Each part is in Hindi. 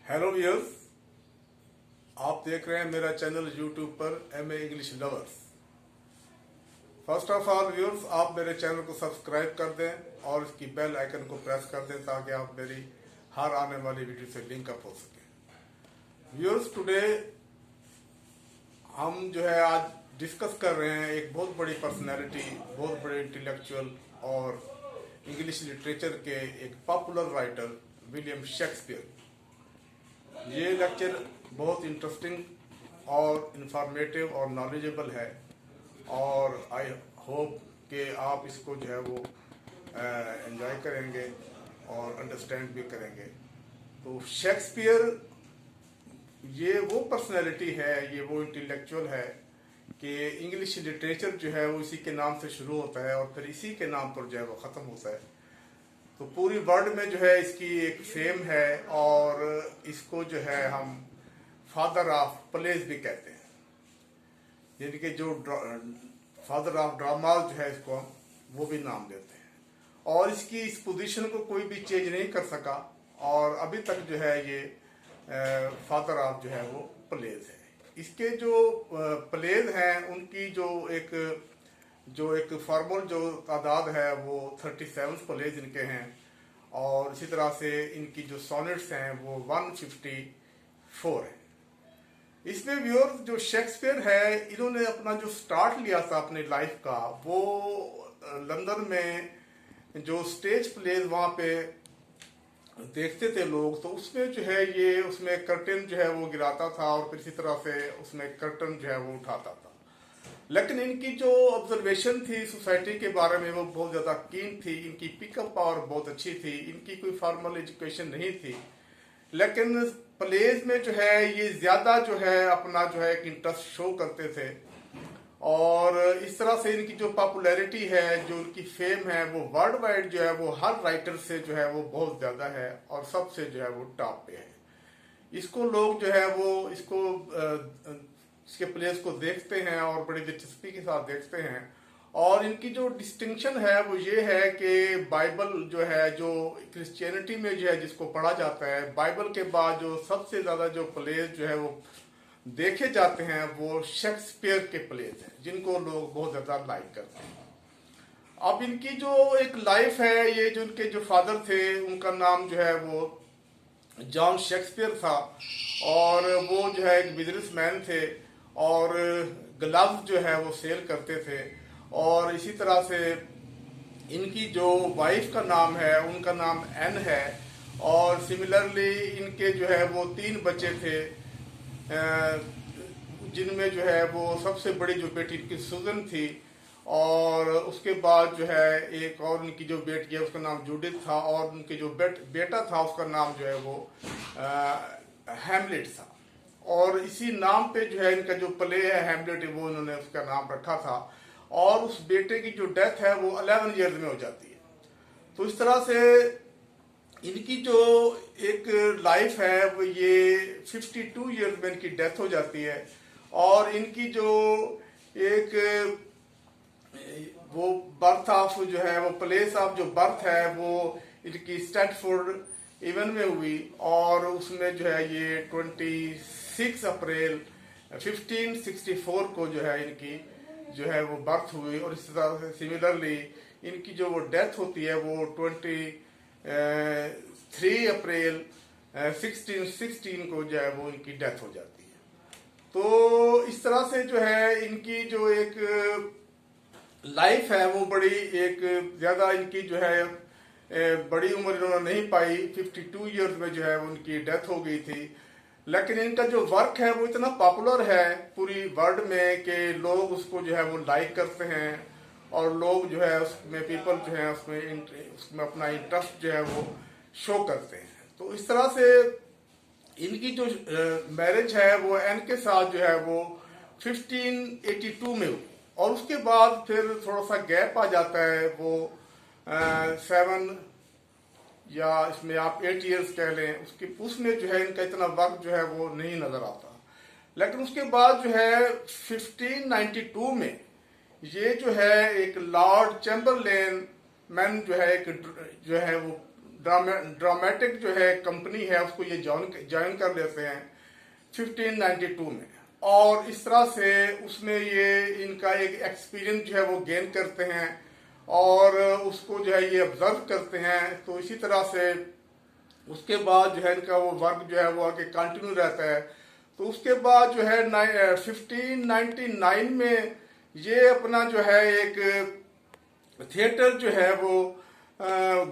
हेलो व्यूअर्स, आप देख रहे हैं मेरा चैनल यूट्यूब पर MA English lovers. First of all viewers, आप मेरे चैनल को सब्सक्राइब कर दें और इसकी बेल आइकन को प्रेस कर दें ताकि आप मेरी हर आने वाली वीडियो से लिंक अप हो सके। व्यूअर्स, टुडे हम जो है आज डिस्कस कर रहे हैं एक बहुत बड़ी पर्सनैलिटी, बहुत बड़े इंटेलेक्चुअल और इंग्लिश लिटरेचर के एक पॉपुलर राइटर विलियम शेक्सपियर। ये लेक्चर बहुत इंटरेस्टिंग और इंफॉर्मेटिव और नॉलेजेबल है और आई होप कि आप इसको जो है वो एंजॉय करेंगे और अंडरस्टैंड भी करेंगे। तो शेक्सपियर ये वो पर्सनैलिटी है, ये वो इंटेलेक्चुअल है कि इंग्लिश लिटरेचर जो है वो इसी के नाम से शुरू होता है और फिर इसी के नाम पर जो है वो ख़त्म होता है। तो पूरी वर्ल्ड में जो है इसकी एक फेम है और इसको जो है हम फादर ऑफ प्लेज भी कहते हैं, यानी कि जो फादर ऑफ ड्रामाज जो है इसको हम वो भी नाम देते हैं। और इसकी इस पोजीशन को कोई भी चेंज नहीं कर सका और अभी तक जो है ये फादर ऑफ जो है वो प्लेज है। इसके जो प्लेज हैं उनकी जो एक फॉर्मल जो तादाद है वो 37 प्लेज इनके हैं और इसी तरह से इनकी जो सोनेट्स हैं वो 154 है। इसमें व्यूअर्स जो शेक्सपियर है, इन्होंने अपना जो स्टार्ट लिया था अपने लाइफ का वो लंदन में जो स्टेज प्लेज वहाँ पे देखते थे लोग, तो उसमें जो है ये उसमें कर्टन जो है वो गिराता था और फिर इसी तरह से उसमें कर्टन जो है वो उठाता था। लेकिन इनकी जो ऑब्जर्वेशन थी सोसाइटी के बारे में वो बहुत ज़्यादा कीन थी, इनकी पिकअप पावर बहुत अच्छी थी, इनकी कोई फॉर्मल एजुकेशन नहीं थी, लेकिन प्लेज में जो है ये ज़्यादा जो है अपना जो है एक इंटरेस्ट शो करते थे और इस तरह से इनकी जो पॉपुलैरिटी है, जो इनकी फेम है वो वर्ल्ड वाइड जो है वो हर राइटर से जो है वो बहुत ज़्यादा है और सबसे जो है वो टॉप पे है। इसको लोग जो है वो इसके प्लेस को देखते हैं और बड़ी दिलचस्पी के साथ देखते हैं और इनकी जो डिस्टिंक्शन है वो ये है कि बाइबल जो है, जो क्रिश्चियनिटी में जो है जिसको पढ़ा जाता है, बाइबल के बाद जो सबसे ज़्यादा जो प्लेस जो है वो देखे जाते हैं वो शेक्सपियर के प्लेस हैं जिनको लोग बहुत ज़्यादा लाइक करते हैं। अब इनकी जो एक लाइफ है, ये जो इनके जो फादर थे उनका नाम जो है वो जॉन शेक्सपियर था और वो जो है एक बिजनेसमैन थे और ग्लव्स जो है वो सेल करते थे और इसी तरह से इनकी जो वाइफ का नाम है उनका नाम एन है और सिमिलरली इनके जो है वो 3 बच्चे थे जिनमें जो है वो सबसे बड़ी जो बेटी इनकी सुजन थी और उसके बाद जो है एक और उनकी जो बेटी है उसका नाम जूडिथ था और उनके जो बेटा था उसका नाम जो है वो हैमलेट था और इसी नाम पे जो है इनका जो प्ले है हैमलेट वो उन्होंने उसका नाम रखा था और उस बेटे की जो डेथ है वो 11 ईयर्स में हो जाती है। तो इस तरह से इनकी जो एक लाइफ है वो ये 52 ईयर्स में इनकी डेथ हो जाती है और इनकी जो एक वो बर्थ ऑफ जो है वो प्लेस ऑफ जो बर्थ है वो इनकी स्टैटफोर्ड इवन में हुई और उसमें जो है ये 26 अप्रैल 1564 को जो है इनकी जो है वो बर्थ हुई और इस तरह से सिमिलरली इनकी जो वो डेथ होती है वो 23 अप्रैल 1616 को जो है वो इनकी डेथ हो जाती है। तो इस तरह से जो है इनकी जो एक लाइफ है वो बड़ी एक ज़्यादा इनकी जो है बड़ी उम्र इन्होंने नहीं पाई, 52 ईयर्स में जो है उनकी डेथ हो गई थी। लेकिन इनका जो वर्क है वो इतना पॉपुलर है पूरी वर्ल्ड में कि लोग उसको जो है वो लाइक करते हैं और लोग जो है उसमें पीपल जो है उसमें अपना इंटरेस्ट जो है वो शो करते हैं। तो इस तरह से इनकी जो मैरिज है वो एन के साथ जो है वो 1582 में हुई और उसके बाद फिर थोड़ा सा गैप आ जाता है, वो 7 या इसमें आप 8 ईयर्स कह लें, उसमें जो है इनका इतना वक्त जो है वो नहीं नजर आता। लेकिन उसके बाद जो है 1592 में ये जो है एक लॉर्ड चैम्बरलेन मैन जो है एक जो है वो ड्रामेटिक जो है कंपनी है उसको ये ज्वाइन कर लेते हैं 1592 में, और इस तरह से उसमें ये इनका एक एक्सपीरियंस जो है वो गेन करते हैं और उसको जो है ये ऑब्जर्व करते हैं। तो इसी तरह से उसके बाद जो है इनका वो वर्क जो है वो आगे कंटिन्यू रहता है। तो उसके बाद जो है 1599 में ये अपना जो है एक थिएटर जो है वो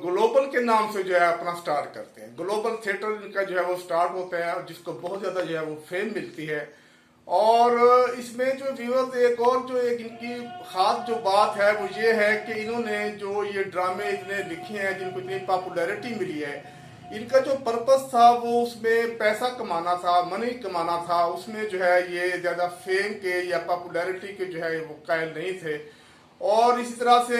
ग्लोबल के नाम से जो है अपना स्टार्ट करते हैं। ग्लोबल थिएटर इनका जो है वो स्टार्ट होता है और जिसको बहुत ज़्यादा जो है वो फेम मिलती है। और इसमें जो व्यूअर्स एक इनकी खास जो बात है वो ये है कि इन्होंने जो ये ड्रामे इतने लिखे हैं जिनको इतनी पॉपुलैरिटी मिली है, इनका जो पर्पस था वो उसमें पैसा कमाना था, मनी कमाना था। उसमें जो है ये ज़्यादा फेम के या पॉपुलैरिटी के जो है वो कायल नहीं थे। और इसी तरह से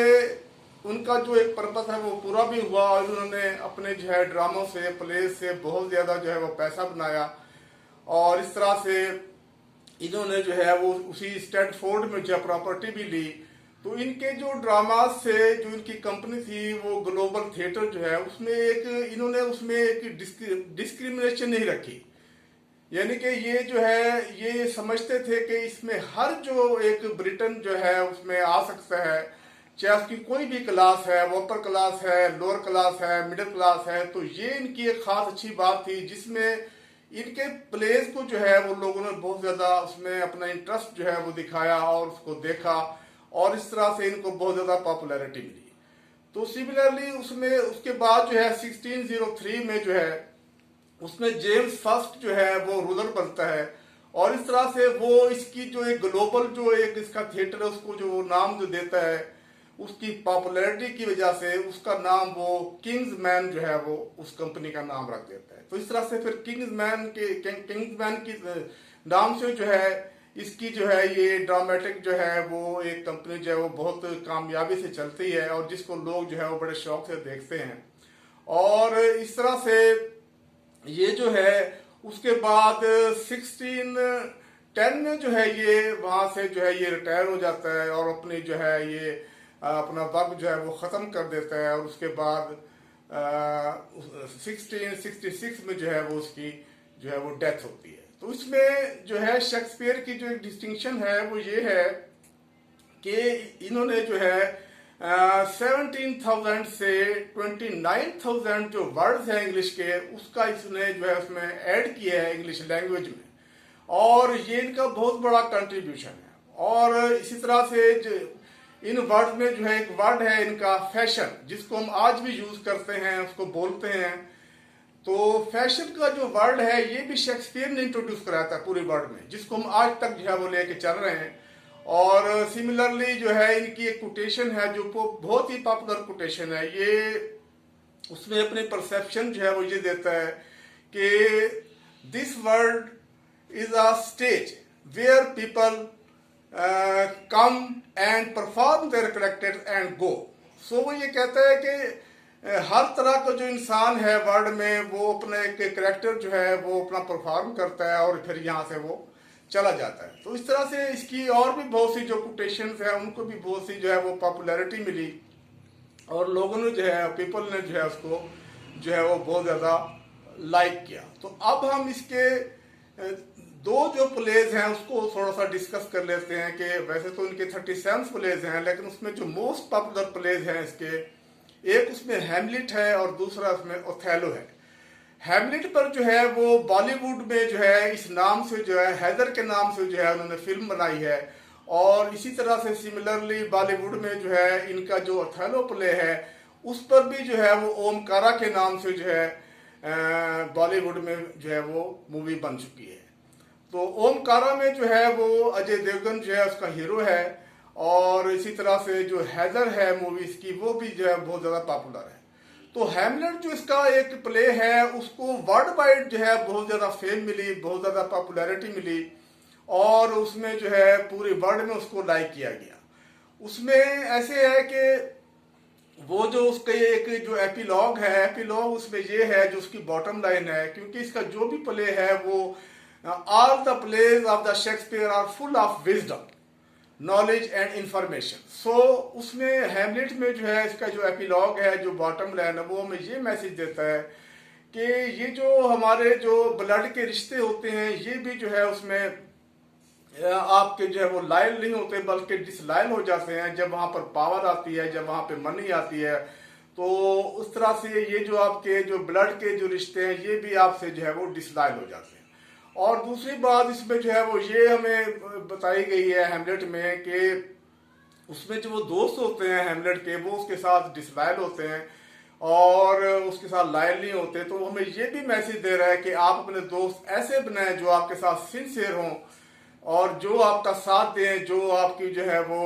उनका जो एक पर्पस है वो पूरा भी हुआ और उन्होंने अपने जो है ड्रामों से, प्लेस से बहुत ज़्यादा जो है वो पैसा बनाया। और इस तरह से इन्होंने जो है वो उसी स्टैटफोर्ड में जो प्रॉपर्टी भी ली। तो इनके जो ड्रामा से जो इनकी कंपनी थी वो ग्लोबल थिएटर जो है उसमें एक डिस्क्रिमिनेशन नहीं रखी। यानी कि ये जो है ये समझते थे कि इसमें हर जो एक ब्रिटेन जो है उसमें आ सकता है, चाहे उसकी कोई भी क्लास है, अपर क्लास है, लोअर क्लास है, मिडिल क्लास है। तो ये इनकी एक खास अच्छी बात थी जिसमें इनके प्लेस को जो है वो लोगों ने बहुत ज्यादा उसमें अपना इंटरेस्ट जो है वो दिखाया और उसको देखा और इस तरह से इनको बहुत ज्यादा पॉपुलैरिटी मिली। तो सिमिलरली उसमें उसके बाद जो है 1603 में जो है उसमें जेम्स फर्स्ट जो है वो रूलर बनता है और इस तरह से वो इसकी जो एक ग्लोबल जो एक इसका थिएटर है उसको जो नाम जो देता है उसकी पॉपुलैरिटी की वजह से उसका नाम वो किंग्स मैन जो है वो उस कंपनी का नाम रख देता है। तो इस तरह से फिर किंग्स मैन की नाम से जो है इसकी जो है ये ड्रामेटिक जो है वो एक कंपनी जो है वो बहुत कामयाबी से चलती है और जिसको लोग जो है वो बड़े शौक से देखते हैं। और इस तरह से ये जो है उसके बाद 1610 में जो है ये वहां से जो है ये रिटायर हो जाता है और अपनी जो है ये अपना वर्क जो है वो ख़त्म कर देता है। और उसके बाद 1666 में जो है वो उसकी जो है वो डेथ होती है। तो इसमें जो है शेक्सपियर की जो एक डिस्टिंक्शन है वो ये है कि इन्होंने जो है 17,000 से 29,000 जो वर्ड्स हैं इंग्लिश के उसका इसने जो है उसमें ऐड किया है इंग्लिश लैंग्वेज में और ये इनका बहुत बड़ा कंट्रीब्यूशन है। और इसी तरह से इन वर्ड में जो है एक वर्ड है इनका फैशन, जिसको हम आज भी यूज करते हैं, उसको बोलते हैं। तो फैशन का जो वर्ड है ये भी शेक्सपियर ने इंट्रोड्यूस कराया था पूरे वर्ड में, जिसको हम आज तक जो है वो लेके चल रहे हैं। और सिमिलरली जो है इनकी एक कोटेशन है जो बहुत ही पॉपुलर कोटेशन है, ये उसमें अपने परसेप्शन जो है वो ये देता है कि this world is a stage where people come and perform their characters and go. So वो ये कहता है कि हर तरह का जो इंसान है वर्ल्ड में वो अपने एक कैरेक्टर जो है वो अपना परफॉर्म करता है और फिर यहाँ से वो चला जाता है। तो इस तरह से इसकी और भी बहुत सी जो कोटेशंस है उनको भी बहुत सी जो है वो पॉपुलैरिटी मिली और लोगों ने जो है पीपल ने जो है उसको जो है वो बहुत ज़्यादा लाइक किया। तो अब हम इसके दो जो प्लेज हैं उसको थोड़ा सा डिस्कस कर लेते हैं कि वैसे तो इनके 37 प्लेज हैं लेकिन उसमें जो मोस्ट पॉपुलर प्लेज हैं इसके, एक उसमें हैमलेट है और दूसरा उसमें ओथेलो है। हैमलेट पर जो है वो बॉलीवुड में जो है इस नाम से जो है हैदर के नाम से जो है उन्होंने फिल्म बनाई है और इसी तरह से सिमिलरली बॉलीवुड में जो है इनका जो ओथेलो प्ले है उस पर भी जो है वो ओमकारा के नाम से जो है बॉलीवुड में जो है वो मूवी बन चुकी है। तो ओमकारा में जो है वो अजय देवगन जो है उसका हीरो है और इसी तरह से जो हैदर है मूवीज की वो भी जो है बहुत ज़्यादा पॉपुलर है। तो हैमलेट जो इसका एक प्ले है उसको वर्ल्ड वाइड जो है बहुत ज़्यादा फेम मिली, बहुत ज़्यादा पॉपुलैरिटी मिली और उसमें जो है पूरे वर्ल्ड में उसको लाइक किया गया। उसमें ऐसे है कि वो जो उसके एक जो एपिलॉग है, एपिलॉग उसमें ये है जो उसकी बॉटम लाइन है, क्योंकि इसका जो भी प्ले है वो all the plays of the Shakespeare are full of wisdom, knowledge and information. So उसमें हैमलेट में जो है इसका जो एपिलॉग है, जो बॉटम लाइन है, वो हमें ये मैसेज देता है कि ये जो हमारे जो ब्लड के रिश्ते होते हैं ये भी जो है उसमें आपके जो है वो लायल नहीं होते बल्कि डिसलायल हो जाते हैं जब वहां पर पावर आती है, जब वहां पे मनी आती है। तो उस तरह से ये जो आपके जो ब्लड के जो रिश्ते हैं ये भी आपसे जो है वो डिसलायल हो जाते हैं। और दूसरी बात इसमें जो है वो ये हमें बताई गई है हैमलेट में कि उसमें जो वो दोस्त होते हैं हैमलेट के, वो उसके साथ डिसलायल होते हैं और उसके साथ लायल नहीं होते। तो हमें ये भी मैसेज दे रहा है कि आप अपने दोस्त ऐसे बनाएं जो आपके साथ सिंसियर हों और जो आपका साथ दें, जो आपकी जो है वो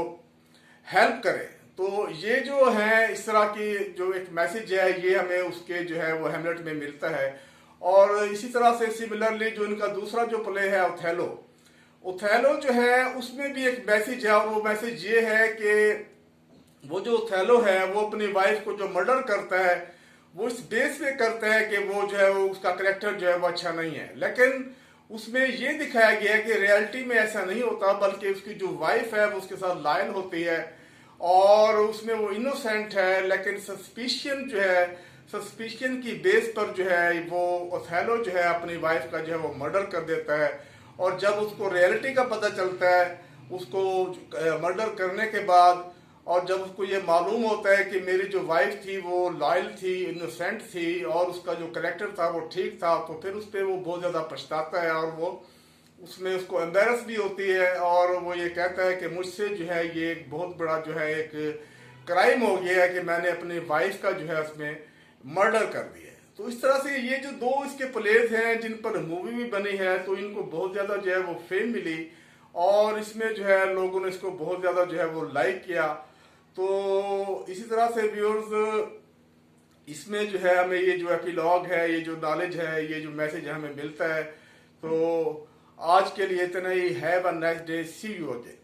हेल्प करें। तो ये जो है इस तरह की जो एक मैसेज है ये हमें उसके जो है वो हैमलेट में मिलता है। और इसी तरह से सिमिलरली जो इनका दूसरा जो प्ले है ओथेलो, ओथेलो जो है उसमें भी एक मैसेज है और वो मैसेज ये है कि वो जो ओथेलो है वो अपनी वाइफ को जो मर्डर करता है वो इस बेस पे करता है कि वो जो है वो उसका करेक्टर जो है वो अच्छा नहीं है। लेकिन उसमें ये दिखाया गया है कि रियलिटी में ऐसा नहीं होता, बल्कि उसकी जो वाइफ है वो उसके साथ लायल होती है और उसमें वो इनोसेंट है। लेकिन सस्पिशियन जो है, सस्पिशियन की बेस पर जो है वो ओथेलो जो है अपनी वाइफ का जो है वो मर्डर कर देता है। और जब उसको रियलिटी का पता चलता है उसको मर्डर करने के बाद, और जब उसको ये मालूम होता है कि मेरी जो वाइफ थी वो लॉयल थी, इनोसेंट थी और उसका जो करेक्टर था वो ठीक था, तो फिर उस पर वो बहुत ज़्यादा पछताता है और वो उसमें उसको एम्बेरस भी होती है और वो ये कहता है कि मुझसे जो है ये एक बहुत बड़ा जो है एक क्राइम हो गया है कि मैंने अपनी वाइफ का जो है उसमें मर्डर कर दिया है। तो इस तरह से ये जो दो इसके प्लेस हैं जिन पर मूवी भी बनी है तो इनको बहुत ज़्यादा जो है वो फेम मिली और इसमें जो है लोगों ने इसको बहुत ज़्यादा जो है वो लाइक किया। तो इसी तरह से व्यूअर्स इसमें जो है हमें ये जो एपिलॉग है, ये जो नॉलेज है, ये जो मैसेज हमें मिलता है। तो आज के लिए इतना ही। Have a nice day, see you again.